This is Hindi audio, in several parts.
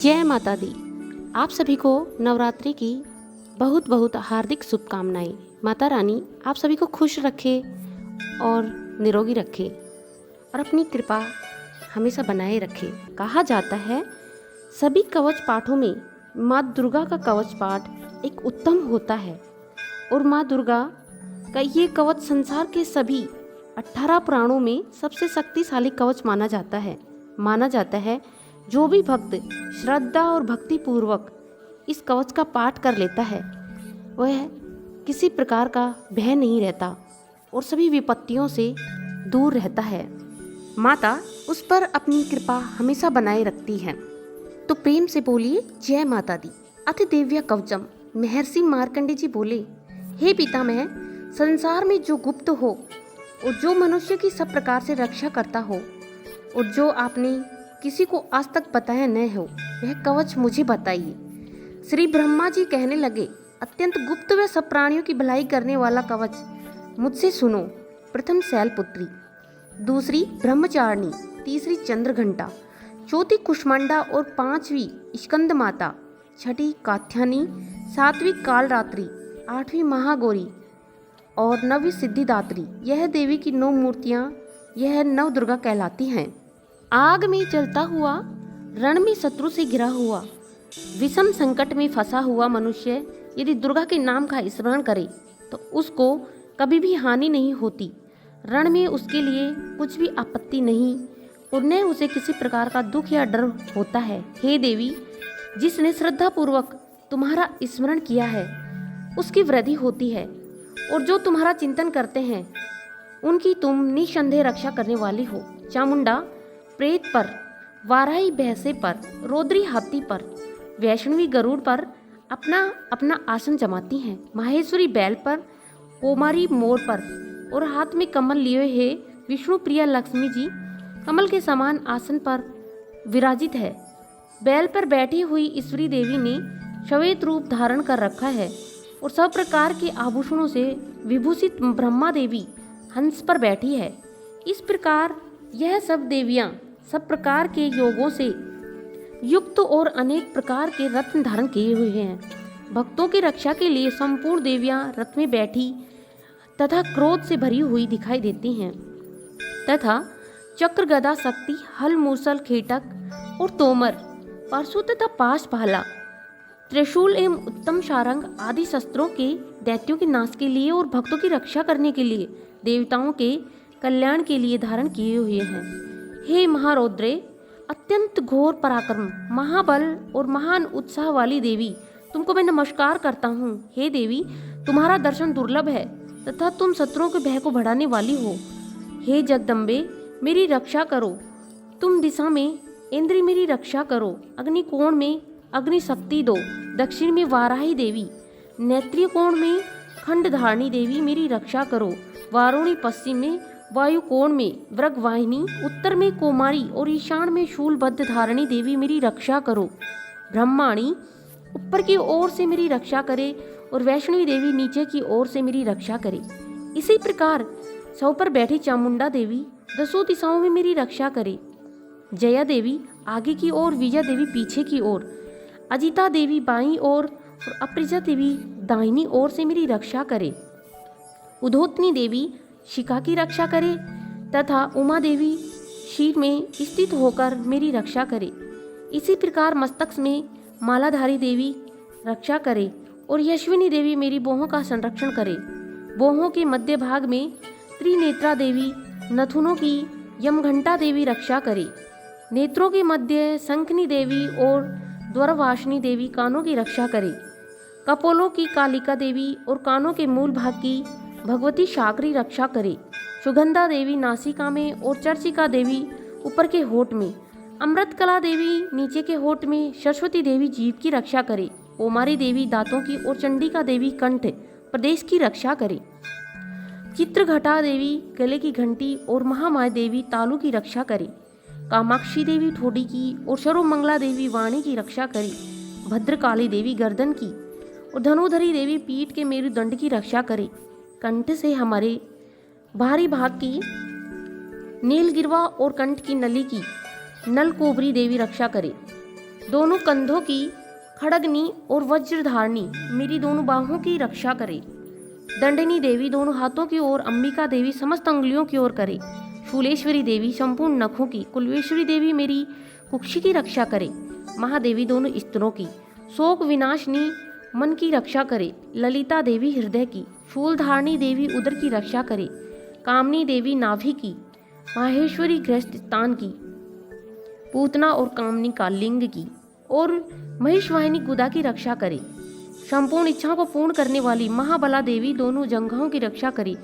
जय माता दी। आप सभी को नवरात्रि की बहुत बहुत हार्दिक शुभकामनाएं। माता रानी आप सभी को खुश रखे और निरोगी रखे और अपनी कृपा हमेशा बनाए रखे। कहा जाता है सभी कवच पाठों में माँ दुर्गा का कवच पाठ एक उत्तम होता है और माँ दुर्गा का ये कवच संसार के सभी 18 पुराणों में सबसे शक्तिशाली कवच माना जाता है। जो भी भक्त श्रद्धा और भक्ति पूर्वक इस कवच का पाठ कर लेता है वह किसी प्रकार का भय नहीं रहता और सभी विपत्तियों से दूर रहता है। माता उस पर अपनी कृपा हमेशा बनाए रखती है। तो प्रेम से बोलिए जय माता दी। अति दिव्य कवचम। महर्षि मार्कंडे जी बोले, हे पितामह, संसार में जो गुप्त हो और जो मनुष्य की सब प्रकार से रक्षा करता हो और जो आपने किसी को आज तक बताया न हो वह कवच मुझे बताइए। श्री ब्रह्मा जी कहने लगे, अत्यंत गुप्त व सब प्राणियों की भलाई करने वाला कवच मुझसे सुनो। प्रथम शैलपुत्री, दूसरी ब्रह्मचारिणी, तीसरी चंद्रघंटा, चौथी कुष्मांडा और पांचवी स्कंद माता, छठी कात्यायनी, सातवीं कालरात्रि, आठवीं महागौरी और नवीं सिद्धिदात्री। यह देवी की 9 मूर्तियाँ यह नव दुर्गा कहलाती हैं। आग में जलता हुआ, रण में शत्रु से घिरा हुआ, विषम संकट में फंसा हुआ मनुष्य यदि दुर्गा के नाम का स्मरण करे तो उसको कभी भी हानि नहीं होती। रण में उसके लिए कुछ भी आपत्ति नहीं और न उसे किसी प्रकार का दुख या डर होता है। हे देवी, जिसने श्रद्धापूर्वक तुम्हारा स्मरण किया है उसकी वृद्धि होती है और जो तुम्हारा चिंतन करते हैं उनकी तुम निसंदेह रक्षा करने वाली हो। चामुंडा प्रेत पर, वाराही भैंसे पर, रौद्री हाथी पर, वैष्णवी गरुड़ पर अपना अपना आसन जमाती हैं। माहेश्वरी बैल पर, कोमारी मोर पर और हाथ में कमल लिए हुए विष्णु प्रिया लक्ष्मी जी कमल के समान आसन पर विराजित है। बैल पर बैठी हुई ईश्वरी देवी ने श्वेत रूप धारण कर रखा है और सब प्रकार के आभूषणों से विभूषित ब्रह्मा देवी हंस पर बैठी है। इस प्रकार यह सब देवियां सब प्रकार के योगों से युक्त और अनेक प्रकार के रत्न धारण किए हुए हैं। भक्तों की रक्षा के लिए संपूर्ण देवियां रथ में बैठी तथा क्रोध से भरी हुई दिखाई देती हैं तथा चक्र, गदा, शक्ति, हल, मूसल, खेटक और तोमर, परशु तथा पाश भाला, त्रिशूल एवं उत्तम सारंग आदि शस्त्रों के दैत्यों के नाश के लिए और भक्तों की रक्षा करने के लिए, देवताओं के कल्याण के लिए धारण किए हुए हैं। हे महारौद्रे, अत्यंत घोर पराक्रम, महाबल और महान उत्साह वाली देवी, तुमको मैं नमस्कार करता हूँ। हे देवी, तुम्हारा दर्शन दुर्लभ है तथा तुम शत्रुओं के भय को बढ़ाने वाली हो। हे जगदम्बे, मेरी रक्षा करो। तुम दिशा में इंद्र मेरी रक्षा करो। अग्नि कोण में अग्नि शक्ति दो। दक्षिण में वाराही देवी, नेत्रीय कोण में खंडधारिणी देवी मेरी रक्षा करो। वारुणी, पश्चिम में वायु कोण में वृगवाहिनी, उत्तर में कोमारी और ईशान में शूलबद्ध धारिणी देवी मेरी रक्षा करो। ब्रह्माणी ऊपर की ओर से मेरी रक्षा करे और वैष्णवी देवी नीचे की ओर से मेरी रक्षा करे। इसी प्रकार सौ पर बैठी चामुंडा देवी 10 दिशाओं में मेरी रक्षा करे। जया देवी आगे की ओर, विजया देवी पीछे की ओर, अजिता देवी बाईं ओर और अपरिजा देवी दाहिनी ओर से मेरी रक्षा करे। उद्योतनी देवी शिखा की रक्षा करे तथा उमा देवी शीर में स्थित होकर मेरी रक्षा करे। इसी प्रकार मस्तक में मालाधारी देवी रक्षा करे और यशविनी देवी मेरी बाहों का संरक्षण करे। बाहों के मध्य भाग में त्रिनेत्रा देवी, नथुनों की यमघंटा देवी रक्षा करे। नेत्रों के मध्य शंखनी देवी और द्वारवासिनी देवी कानों की रक्षा करे। कपोलों की कालिका देवी और कानों के मूल भाग की भगवती शाकरी रक्षा करे। सुगंधा देवी नासिका में और चर्चिका देवी ऊपर के होठ में, अमृतकला देवी नीचे के होठ में, सरस्वती देवी जीभ की रक्षा करे। ओमारी देवी दांतों की और चंडिका देवी कंठ प्रदेश की रक्षा करे। चित्रघटा देवी गले की घंटी और महामाया देवी तालू की रक्षा करे। कामाक्षी देवी ठोडी की और सर्वमंगला देवी वाणी की रक्षा करे। भद्रकाली देवी गर्दन की और धनुधरी देवी पीठ के मेरुदंड की रक्षा करे। कंठ से हमारे बाहरी भाग की नीलगिरवा और कंठ की नली की नलकोबरी देवी रक्षा करे। दोनों कंधों की खड़गनी और वज्रधारणी मेरी दोनों बाहों की रक्षा करे। दंडिनी देवी दोनों हाथों की ओर, अंबिका देवी समस्त अंगुलियों की ओर करे। शूलेश्वरी देवी संपूर्ण नखों की, कुलवेश्वरी देवी मेरी कुक्षी की रक्षा करे। महादेवी दोनों स्तनों की, शोक विनाशनी मन की रक्षा करे। ललिता देवी हृदय की, शूलधारणी देवी उदर की रक्षा करे। कामनी देवी नाभि की, माहेश्वरी गृहस्थ स्थान की, पूतना और कामनी का लिंग की, और महिषवाहिनी गुदा की रक्षा करे। संपूर्ण इच्छाओं को पूर्ण करने वाली महाबला देवी दोनों जंघाओं की रक्षा करे।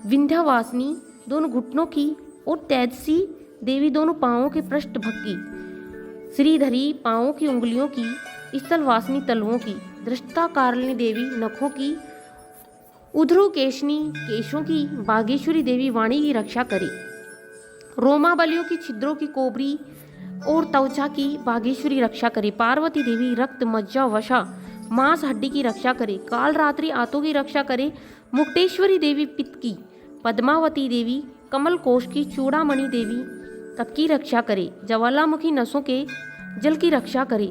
विंध्यावासिनी दोनों घुटनों की, और तेजसी देवी दोनों पांवों के पृष्ठभाग की, श्रीधरी पांवों की उंगलियों की, स्थलवासिनी तलवों की, दृष्टा कारिणी देवी नखों की, उध्रुकेशनी केशों की, बागेश्वरी देवी वाणी की रक्षा करे। रोमाबलियों की, छिद्रों की, कोबरी और त्वचा की बागेश्वरी रक्षा करे। पार्वती देवी रक्त मज्जा वशा मांस हड्डी की रक्षा करे। काल रात्रि आंतों की रक्षा करे। मुक्तेश्वरी देवी पित्त की, पद्मावती देवी कमल कोश की, चूड़ामणि देवी कप की रक्षा करे। ज्वालामुखी नसों के जल की रक्षा करे।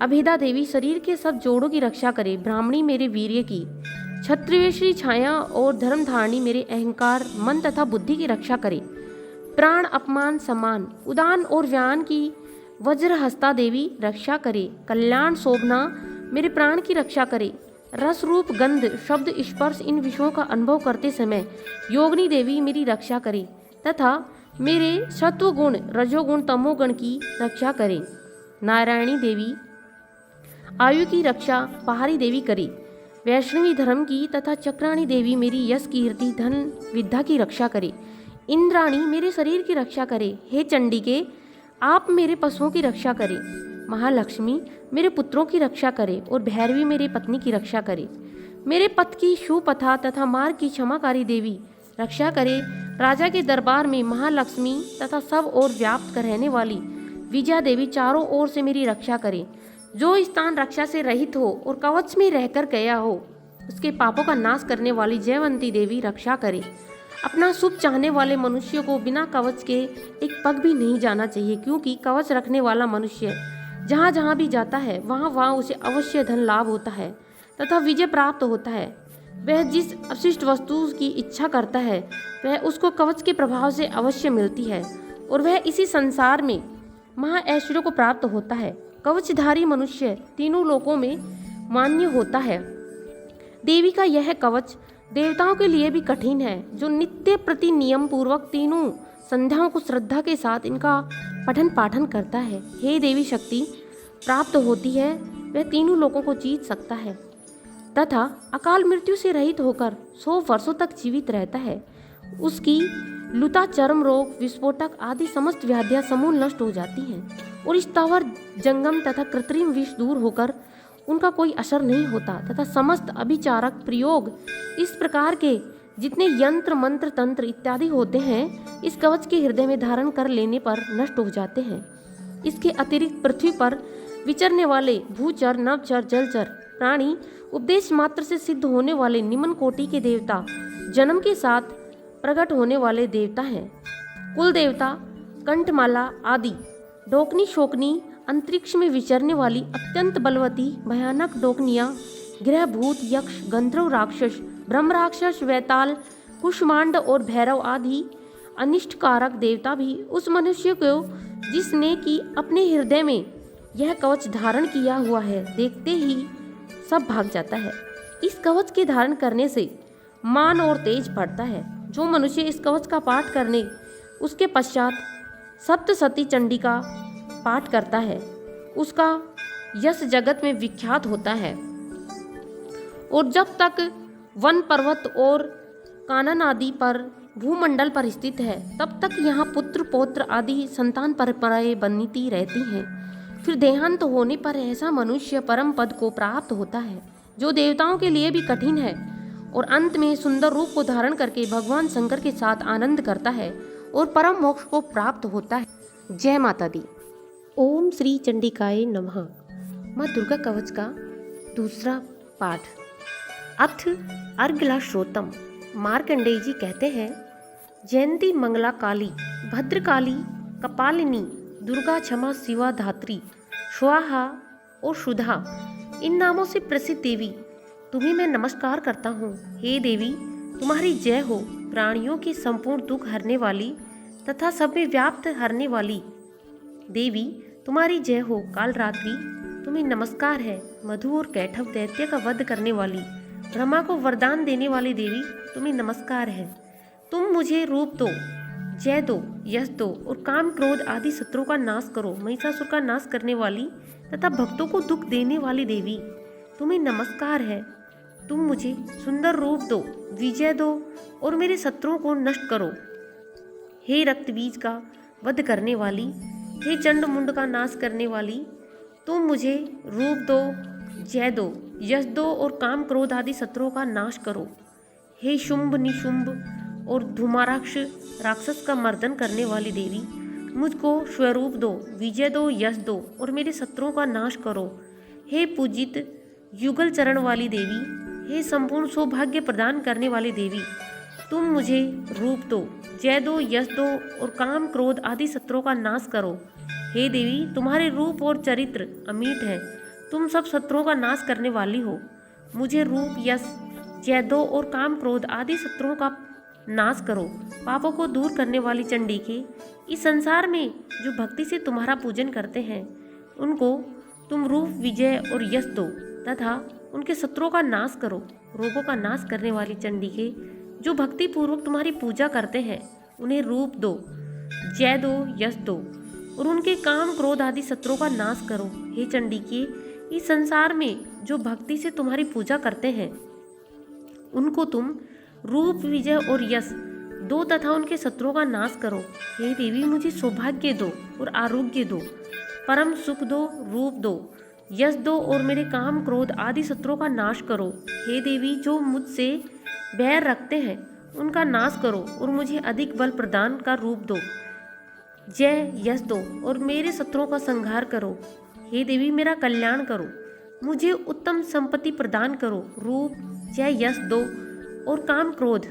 अभेदा देवी शरीर के सब जोड़ों की रक्षा करे। ब्राह्मणी मेरे वीर्य की, क्षत्रियश्री छाया और धर्मधारणी मेरे अहंकार, मन तथा बुद्धि की रक्षा करे। प्राण अपमान समान, उदान और व्यान की वज्रहस्ता देवी रक्षा करे। कल्याण शोभना मेरे प्राण की रक्षा करे। रस रूप गंध शब्द स्पर्श इन विषयों का अनुभव करते समय योगिनी देवी मेरी रक्षा करे तथा मेरे सत्व गुण रजोगुण तमोगुण की रक्षा करे। नारायणी देवी आयु की रक्षा पहाड़ी देवी करे। वैष्णवी धर्म की तथा चक्राणी देवी मेरी यश कीर्ति धन विद्या की रक्षा करे। इंद्राणी मेरे शरीर की रक्षा करे। हे चंडिके आप मेरे पशुओं की रक्षा करे। महालक्ष्मी मेरे पुत्रों की रक्षा करे और भैरवी मेरी पत्नी की रक्षा करे। मेरे पथ की सुपथा तथा मार्ग की क्षमाकारी देवी रक्षा करे। राजा के दरबार में महालक्ष्मी तथा सब ओर व्याप्त रहने वाली विजया देवी चारों ओर से मेरी रक्षा करे। जो स्थान रक्षा से रहित हो और कवच में रहकर गया हो उसके पापों का नाश करने वाली जयवंती देवी रक्षा करे। अपना शुभ चाहने वाले मनुष्य को बिना कवच के एक पग भी नहीं जाना चाहिए, क्योंकि कवच रखने वाला मनुष्य जहाँ जहाँ भी जाता है वहाँ वहाँ उसे अवश्य धन लाभ होता है तथा विजय प्राप्त होता है। वह जिस अवशिष्ट वस्तु की इच्छा करता है वह उसको कवच के प्रभाव से अवश्य मिलती है और वह इसी संसार में महा ऐश्वर्य को प्राप्त होता है। कवचधारी मनुष्य तीनों लोकों में मान्य होता है। देवी का यह कवच देवताओं के लिए भी कठिन है, जो नित्य प्रति नियम पूर्वक तीनों संध्याओं को श्रद्धा के साथ इनका पठन पाठन करता है। हे देवी शक्ति प्राप्त होती है वह तीनों लोगों को जीत सकता है तथा अकाल मृत्यु से रहित होकर 100 वर्षों तक जीवित रहता है। उसकी लुता, चर्म रोग, विस्फोटक आदि समस्त व्याधियां समूल नष्ट हो जाती हैं और स्थावर जंगम तथा कृत्रिम विष दूर होकर उनका कोई असर नहीं होता तथा समस्त अभिचारक प्रयोग इस प्रकार के जितने यंत्र मंत्र तंत्र इत्यादि होते हैं इस कवच के हृदय में धारण कर लेने पर नष्ट हो जाते हैं। इसके अतिरिक्त पृथ्वी पर विचरने वाले भूचर, नभचर, जलचर प्राणी, उपदेश मात्र से सिद्ध होने वाले निम्न कोटि के देवता, जन्म के साथ प्रकट होने वाले देवता हैं। कुल देवता, कंठमाला आदि, डोकनी शोकनी, अंतरिक्ष में विचरने वाली अत्यंत बलवती भयानक डोकनियाँ, ग्रह भूत, यक्ष, गंधर्व राक्षस, ब्रह्म राक्षस, वैताल, कुष्मांड और भैरव आदि अनिष्टकारक देवता भी उस मनुष्य को जिसने कि अपने हृदय में यह कवच धारण किया हुआ है देखते ही सब भाग जाता है। इस कवच के धारण करने से मान और तेज बढ़ता है। जो मनुष्य इस कवच का पाठ करने उसके पश्चात सप्तसती चंडी का पाठ करता है उसका यश जगत में विख्यात होता है और जब तक वन पर्वत और कानन आदि पर भूमंडल पर स्थित है तब तक यहाँ पुत्र पौत्र आदि संतान परंपराएं बनती रहती हैं। फिर देहांत होने पर ऐसा मनुष्य परम पद को प्राप्त होता है जो देवताओं के लिए भी कठिन है और अंत में सुंदर रूप को धारण करके भगवान शंकर के साथ आनंद करता है और परम मोक्ष को प्राप्त होता है। जय माता दी। ओम श्री चंडिकाय नमः। माँ दुर्गा कवच का दूसरा पाठ। अथ अर्गला श्रोतम। मार्कंडेय जी कहते हैं, जयंती मंगला काली, भद्रकाली, कपालिनी, दुर्गा, क्षमा, शिवा, धात्री, स्वाहा और शुद्धा इन नामों से प्रसिद्ध देवी, तुम्हें मैं नमस्कार करता हूँ। हे देवी, तुम्हारी जय हो। प्राणियों के संपूर्ण दुख हरने वाली तथा सब में व्याप्त हरने वाली देवी, तुम्हारी जय हो। काल रात्रि तुम्हें नमस्कार है। मधु और कैठव दैत्य का वध करने वाली, ब्रह्मा को वरदान देने वाली देवी, तुम्हें नमस्कार है। तुम मुझे रूप दो, जय दो, यश दो और काम क्रोध आदि शत्रुओं का नाश करो। महिषासुर का नाश करने वाली तथा भक्तों को दुख देने वाली देवी, तुम्हें नमस्कार है। तुम मुझे सुंदर रूप दो, विजय दो और मेरे शत्रुओं को नष्ट करो। हे रक्त बीज का वध करने वाली, हे चंड मुंड का नाश करने वाली, तुम मुझे रूप दो, जय दो, यश दो और काम क्रोध आदि शत्रुओं का नाश करो। हे शुंभ निशुंभ और धूमाराक्ष राक्षस का मर्दन करने वाली देवी, मुझको स्वरूप दो, विजय दो, यश दो और मेरे शत्रुओं का नाश करो। हे पूजित युगल चरण वाली देवी, हे संपूर्ण सौभाग्य प्रदान करने वाली देवी, तुम मुझे रूप दो, जय दो, यश दो और काम क्रोध आदि शत्रुओं का नाश करो। हे देवी, तुम्हारे रूप और चरित्र अमिट है। तुम सब शत्रुओं का नाश करने वाली हो। मुझे रूप, यश, जय दो और काम क्रोध आदि शत्रुओं का नाश करो। पापों को दूर करने वाली चंडी के, इस संसार में जो भक्ति से तुम्हारा पूजन करते हैं, उनको तुम रूप, विजय और यश दो तथा उनके शत्रुओं का नाश करो। रोगों का नाश करने वाली चंडी के, जो भक्ति पूर्वक तुम्हारी पूजा करते हैं, उन्हें रूप दो, जय दो, यश दो और उनके काम क्रोध आदि शत्रुओं का नाश करो। हे चंडी के, इस संसार में जो भक्ति से तुम्हारी पूजा करते हैं, उनको तुम रूप, विजय और यश दो तथा उनके शत्रुओं का नाश करो। हे देवी, मुझे सौभाग्य दो और आरोग्य दो, परम सुख दो, रूप दो, यश दो और मेरे काम क्रोध आदि शत्रुओं का नाश करो। हे देवी, जो मुझसे बैर रखते हैं, उनका नाश करो और मुझे अधिक बल प्रदान का रूप दो, जय, यश दो और मेरे शत्रुओं का संहार करो। हे देवी, मेरा कल्याण करो, मुझे उत्तम संपत्ति प्रदान करो। रूप, जय, यश दो और काम क्रोध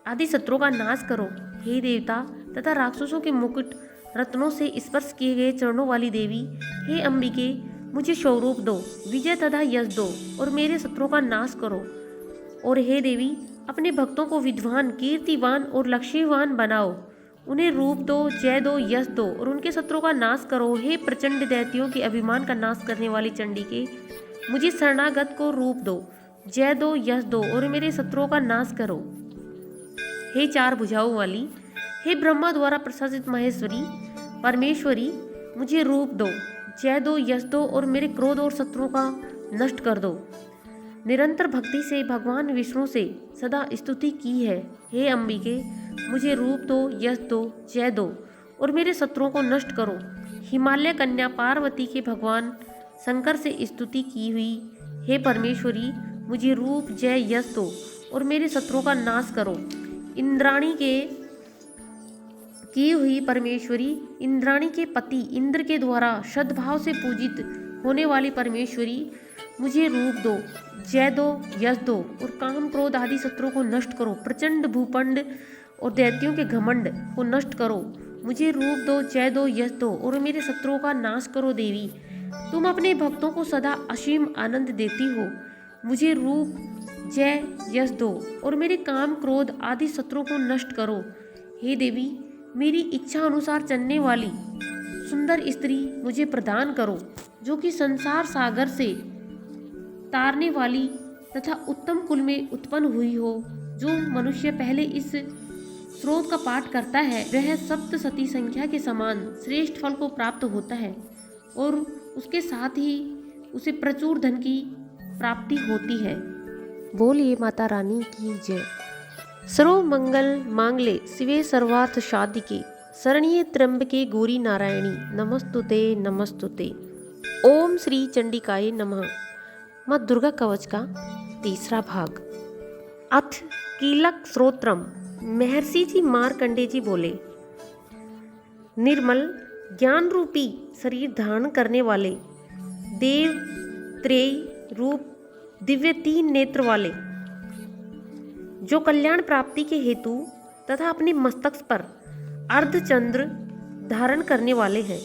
आदि शत्रुओं का नाश करो। हे देवता तथा राक्षसों के मुकुट रत्नों से स्पर्श किए गए चरणों वाली देवी, हे अंबिके, मुझे स्वरूप दो, विजय तथा यश दो और मेरे शत्रुओं का नाश करो। और हे देवी, अपने भक्तों को विद्वान, कीर्तिवान और लक्ष्मीवान बनाओ। उन्हें रूप दो, जय दो, यश दो और उनके शत्रुओं का नाश करो। हे प्रचंड दैत्यों के अभिमान का नाश करने वाली चंडी के, मुझे शरणागत को रूप दो, जय दो, यश दो और मेरे शत्रुओं का नाश करो। हे चार भुजाओं वाली, हे ब्रह्मा द्वारा प्रशासित महेश्वरी, परमेश्वरी, मुझे रूप दो, जय दो, यश दो और मेरे क्रोध और शत्रुओं का नष्ट कर दो। निरंतर भक्ति से भगवान विष्णु से सदा स्तुति की है। हे अंबिके, मुझे रूप दो, यश दो, जय दो और मेरे शत्रुओं को नष्ट करो। हिमालय कन्या पार्वती के भगवान शंकर से स्तुति की हुई, हे परमेश्वरी, मुझे रूप, जय, यश दो और मेरे शत्रुओं का नाश करो। इंद्राणी के की हुई परमेश्वरी, इंद्राणी के पति इंद्र के द्वारा सद्भाव से पूजित होने वाली परमेश्वरी, मुझे रूप दो, जय दो, यश दो और काम क्रोध आदि शत्रुओं को नष्ट करो। प्रचंड भूपंड और दैत्यों के घमंड को नष्ट करो। मुझे रूप दो, जय दो, यश दो और मेरे शत्रुओं का नाश करो। देवी, तुम अपने भक्तों को सदा असीम आनंद देती हो। मुझे रूप, जय, यश दो और मेरे काम क्रोध आदि शत्रुओं को नष्ट करो। हे देवी, मेरी इच्छा अनुसार चलने वाली सुंदर स्त्री मुझे प्रदान करो, जो कि संसार सागर से तारने वाली तथा उत्तम कुल में उत्पन्न हुई हो। जो मनुष्य पहले इस स्रोत का पाठ करता है, वह सप्तशती संख्या के समान श्रेष्ठ फल को प्राप्त होता है और उसके साथ ही उसे प्रचुर धन की प्राप्ति होती है। बोलिए माता रानी की जय। सर्व मंगल मांगले शिवे सर्वार्थ साधिके, शरण्ये त्र्यंबके गौरी नारायणी, नमस्तुते नमस्तुते। ओम श्री चंडिकाय नमः। माँ दुर्गा कवच का तीसरा भाग। अथ कीलक श्रोत्रम। महर्षि जी मार्कंडे जी बोले, निर्मल ज्ञान रूपी शरीर धारण करने वाले, देव त्रेय रूप दिव्य 3 नेत्र वाले, जो कल्याण प्राप्ति के हेतु तथा अपने मस्तक पर अर्धचंद्र धारण करने वाले हैं,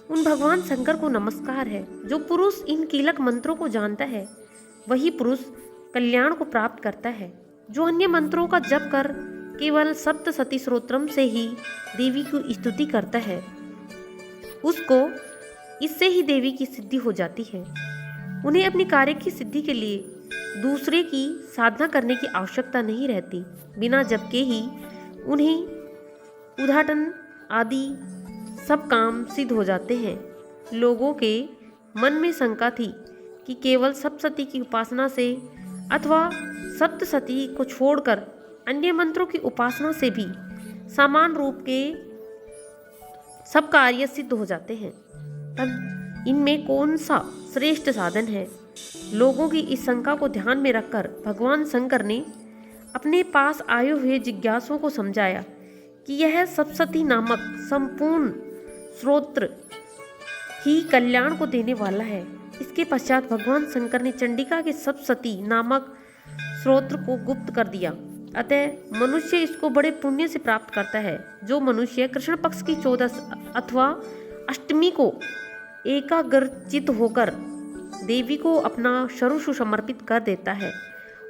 उन भगवान शंकर को नमस्कार है। जो पुरुष इन कीलक मंत्रों को जानता है वही पुरुष कल्याण को प्राप्त करता है। जो अन्य मंत्रों का जप कर केवल सप्तशती स्तोत्रम से ही देवी की स्तुति करता है उसको इससे ही देवी की सिद्धि हो जाती है। उन्हें अपने कार्य की सिद्धि के लिए दूसरे की साधना करने की आवश्यकता नहीं रहती। बिना जप के ही उन्हें उद्घाटन आदि सब काम सिद्ध हो जाते हैं। लोगों के मन में शंका थी कि केवल सप्तशती की उपासना से अथवा सप्तशती को छोड़कर अन्य मंत्रों की उपासना से भी समान रूप के सब कार्य सिद्ध हो जाते हैं। तब इनमें कौन सा श्रेष्ठ साधन है? लोगों की इस शंका को ध्यान में रखकर भगवान शंकर ने अपने पास आए हुए जिज्ञासुओं को समझाया कि यह सप्तशती नामक संपूर्ण स्तोत्र ही कल्याण को देने वाला है। इसके पश्चात भगवान शंकर ने चंडिका के सप्तशती नामक स्तोत्र को गुप्त कर दिया। अतः मनुष्य इसको बड़े पुण्य से प्राप्त करता है। जो मनुष्य कृष्ण पक्ष की 14 अथवा अष्टमी को एकाग्रचित होकर देवी को अपना सर्वस्व समर्पित कर देता है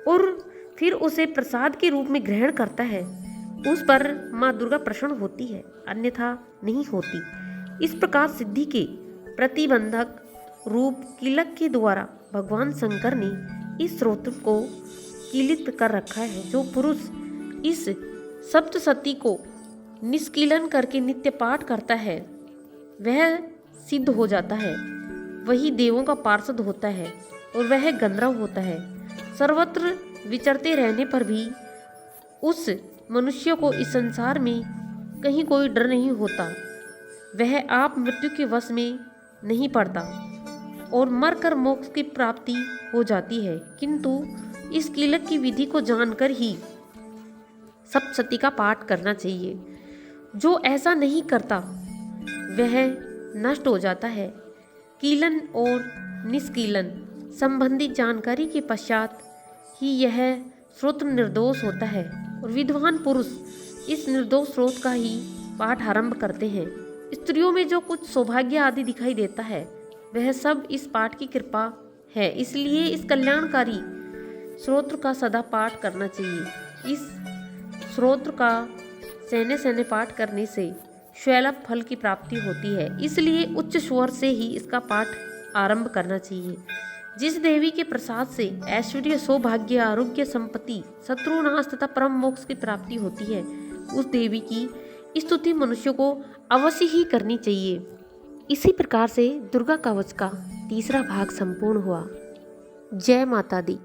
और फिर उसे प्रसाद के रूप में ग्रहण करता है, उस पर माँ दुर्गा प्रसन्न होती है, अन्यथा नहीं होती। इस प्रकार सिद्धि के प्रतिबंधक रूप कीलक के द्वारा भगवान शंकर ने इस स्तोत्र को कीलित कर रखा है। जो पुरुष इस सप्तशती को निष्कीलन करके नित्य पाठ करता है वह सिद्ध हो जाता है, वही देवों का पार्षद होता है और वह गंधर्व होता है। सर्वत्र विचरते रहने पर भी उस मनुष्य को इस संसार में कहीं कोई डर नहीं होता। वह आप मृत्यु के वश में नहीं पड़ता और मरकर मोक्ष की प्राप्ति हो जाती है। किंतु इस कीलक की विधि को जानकर ही सप्तशती का पाठ करना चाहिए। जो ऐसा नहीं करता वह नष्ट हो जाता है। कीलन और निष्कीलन संबंधी जानकारी के पश्चात ही यह स्तोत्र निर्दोष होता है और विद्वान पुरुष इस निर्दोष स्रोत का ही पाठ आरंभ करते हैं। स्त्रियों में जो कुछ सौभाग्य आदि दिखाई देता है वह सब इस पाठ की कृपा है। इसलिए इस कल्याणकारी स्तोत्र का सदा पाठ करना चाहिए। इस स्तोत्र का सहने सहने पाठ करने से शैलभ फल की प्राप्ति होती है। इसलिए उच्च स्वर से ही इसका पाठ आरंभ करना चाहिए। जिस देवी के प्रसाद से ऐश्वर्य, सौभाग्य, आरोग्य, संपत्ति, शत्रुनाश तथा परम मोक्ष की प्राप्ति होती है उस देवी की स्तुति मनुष्य को अवश्य ही करनी चाहिए। इसी प्रकार से दुर्गा कवच का तीसरा भाग संपूर्ण हुआ। जय माता दी।